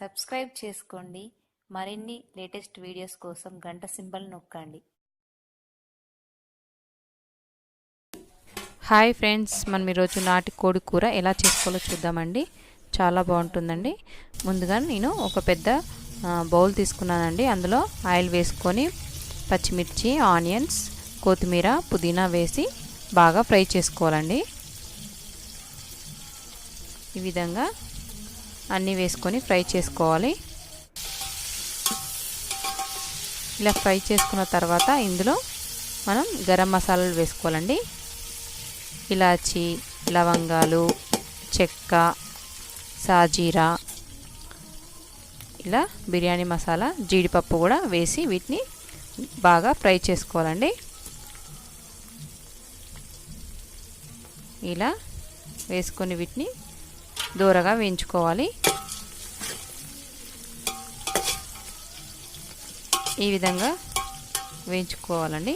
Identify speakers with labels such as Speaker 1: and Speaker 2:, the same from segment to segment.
Speaker 1: Subscribe చేసుకోండి. మరిన్ని latest videos కోసం గంట సింబల్ నొక్కండి.
Speaker 2: హాయ్ ఫ్రెండ్స్, మనం ఈరోజు నాటుకోడి కూర ఎలా చేసుకోవాలో చూద్దామండి. చాలా బాగుంటుందండి. ముందుగా నేను ఒక పెద్ద బౌల్ తీసుకున్నానండి. అందులో ఆయిల్ వేసుకొని పచ్చిమిర్చి, ఆనియన్స్, కొత్తిమీర, పుదీనా వేసి బాగా ఫ్రై చేసుకోవాలండి. ఈ విధంగా అన్నీ వేసుకొని ఫ్రై చేసుకోవాలి. ఇలా ఫ్రై చేసుకున్న తర్వాత ఇందులో మనం గరం మసాలాలు వేసుకోవాలండి. ఇలాచి, లవంగాలు, చెక్క, సాజీరా, ఇలా బిర్యానీ మసాలా, జీడిపప్పు కూడా వేసి వీటిని బాగా ఫ్రై చేసుకోవాలండి. ఇలా వేసుకొని వీటిని దూరగా వేయించుకోవాలి. ఈ విధంగా వేయించుకోవాలండి.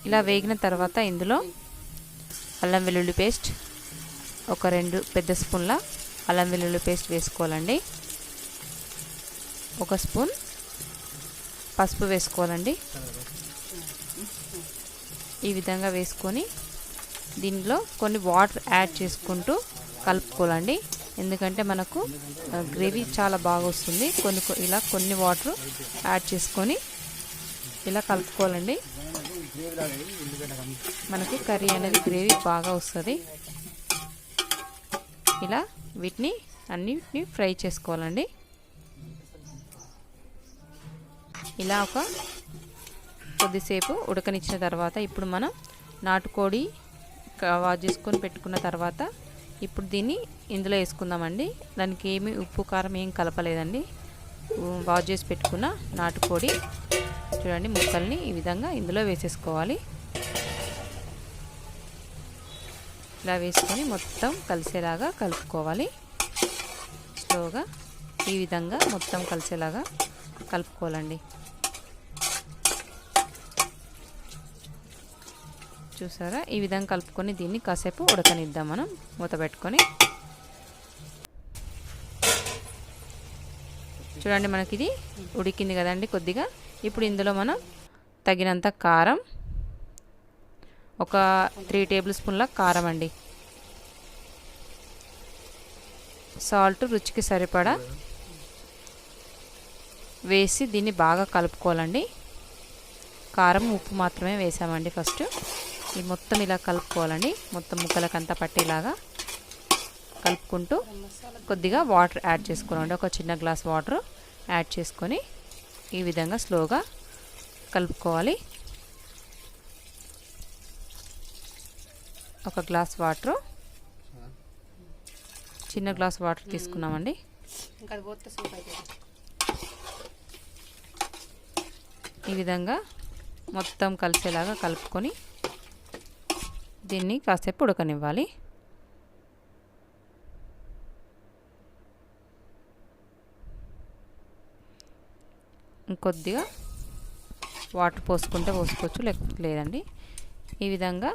Speaker 2: ఇలా వేగిన తర్వాత ఇందులో అల్లం వెల్లుల్లి పేస్ట్, ఒక 2 పెద్ద స్పూన్ల అల్లం వెల్లుల్లి పేస్ట్ వేసుకోవాలండి. 1 స్పూన్ పసుపు వేసుకోవాలండి. ఈ విధంగా వేసుకొని దీనిలో కొన్ని వాటర్ యాడ్ చేసుకుంటూ కలుపుకోవాలండి. ఎందుకంటే మనకు గ్రేవీ చాలా బాగా వస్తుంది. ఇలా కొన్ని వాటర్ యాడ్ చేసుకొని ఇలా కలుపుకోవాలండి. మనకి కర్రీ అనేది గ్రేవీ బాగా వస్తుంది. ఇలా వీటిని అన్నిటిని ఫ్రై చేసుకోవాలండి. ఇలా ఒక కొద్దిసేపు ఉడకనిచ్చిన తర్వాత ఇప్పుడు మనం నాటుకోడి వాష్ చేసుకొని పెట్టుకున్న తర్వాత ఇప్పుడు దీన్ని ఇందులో వేసుకుందామండి. దానికి ఏమి ఉప్పు కారం ఏం కలపలేదండి. వాష్ చేసి పెట్టుకున్న నాటుకోడి చూడండి ముక్కల్ని ఈ విధంగా ఇందులో వేసేసుకోవాలి. ఇలా వేసుకొని మొత్తం కలిసేలాగా కలుపుకోవాలి. స్లోగా ఈ విధంగా మొత్తం కలిసేలాగా కలుపుకోవాలండి. చూసారా, ఈ విధంగా కలుపుకొని దీన్ని కాసేపు ఉడకనిద్దాం. మనం మూత పెట్టుకొని చూడండి, మనకి ఇది ఉడికింది కదండి కొద్దిగా. ఇప్పుడు ఇందులో మనం తగినంత కారం, ఒక 3 టేబుల్ స్పూన్ల కారం అండి, సాల్ట్ రుచికి సరిపడా వేసి దీన్ని బాగా కలుపుకోవాలండి. కారం, ఉప్పు మాత్రమే వేసామండి ఫస్ట్. ఇది మొత్తం ఇలా కలుపుకోవాలండి. మొత్తం ముక్కలకంతా పట్టేలాగా కలుపుకుంటూ కొద్దిగా వాటర్ యాడ్ చేసుకోవాలండి. ఒక చిన్న గ్లాస్ వాటర్ యాడ్ చేసుకొని ఈ విధంగా స్లోగా కలుపుకోవాలి. ఒక గ్లాస్ వాటర్, చిన్న గ్లాస్ వాటర్ తీసుకున్నామండి. ఈ విధంగా మొత్తం కలిసేలాగా కలుపుకొని దీన్ని కాసేపు ఉడకనివ్వాలి. ఇంకొద్దిగా వాటర్ పోసుకుంటే పోసుకోవచ్చు, లేదండి. ఈ విధంగా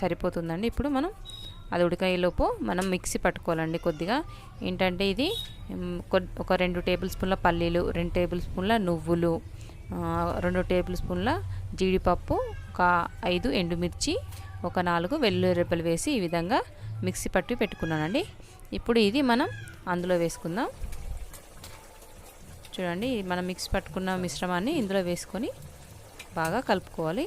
Speaker 2: సరిపోతుందండి. ఇప్పుడు మనం అది ఉడికేలోపు మనం మిక్సీ పట్టుకోవాలండి. కొద్దిగా ఏంటంటే ఇది ఒక 2 టేబుల్ స్పూన్ల పల్లీలు, 2 టేబుల్ స్పూన్ల నువ్వులు, 2 టేబుల్ స్పూన్ల జీడిపప్పు, ఒక 5 ఎండుమిర్చి, ఒక 4 వెల్లుల్లి రెబ్బలు వేసి ఈ విధంగా మిక్సీ పట్టి పెట్టుకున్నానండి. ఇప్పుడు ఇది మనం అందులో వేసుకుందాం. చూడండి, మనం మిక్సీ పట్టుకున్న మిశ్రమాన్ని ఇందులో వేసుకొని బాగా కలుపుకోవాలి.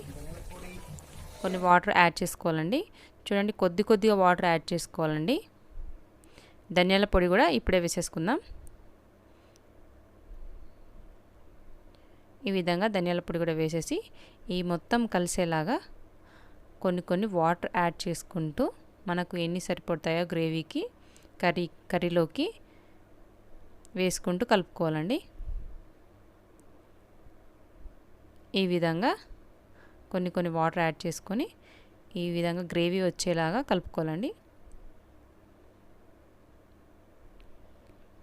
Speaker 2: కొన్ని వాటర్ యాడ్ చేసుకోవాలండి. చూడండి, కొద్దిగా వాటర్ యాడ్ చేసుకోవాలండి. ధనియాల పొడి కూడా ఇప్పుడే వేసేసుకుందాం. ఈ విధంగా ధనియాల పొడి కూడా వేసేసి ఈ మొత్తం కలిసేలాగా కొన్ని వాటర్ యాడ్ చేసుకుంటూ మనకు ఎన్ని సరిపడతాయో గ్రేవీకి, కర్రీలోకి వేసుకుంటూ కలుపుకోవాలండి. ఈ విధంగా కొన్ని వాటర్ యాడ్ చేసుకొని ఈ విధంగా గ్రేవీ వచ్చేలాగా కలుపుకోవాలండి.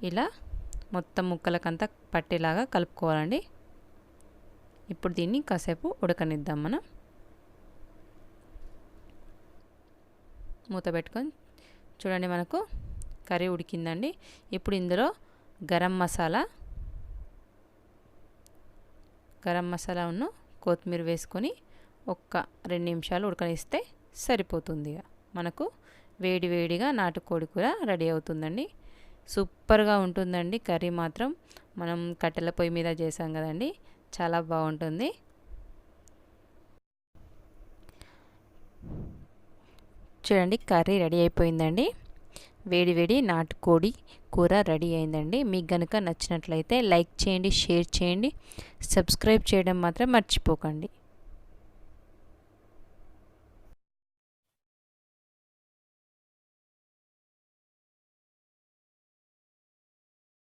Speaker 2: ఇలా మొత్తం ముక్కలకంతా పట్టేలాగా కలుపుకోవాలండి. ఇప్పుడు దీన్ని కాసేపు ఉడకనిద్దాం. మనం మూత పెట్టుకొని చూడండి, మనకు కర్రీ ఉడికిందండి. ఇప్పుడు ఇందులో గరం మసాలాను కొత్తిమీర వేసుకొని ఒక్క 2 నిమిషాలు ఉడకనిస్తే సరిపోతుంది. మనకు వేడి వేడిగా నాటుకోడి కూర రెడీ అవుతుందండి. సూపర్గా ఉంటుందండి కర్రీ మాత్రం. మనం కట్టెల పొయ్యి మీద చేసాం కదండి, చాలా బాగుంటుంది. చూడండి కర్రీ రెడీ అయిపోయిందండి. వేడి వేడి నాటుకోడి కూర రెడీ అయిందండి. మీకు కనుక నచ్చినట్లయితే లైక్ చేయండి, షేర్ చేయండి, సబ్స్క్రైబ్ చేయడం మాత్రం మర్చిపోకండి.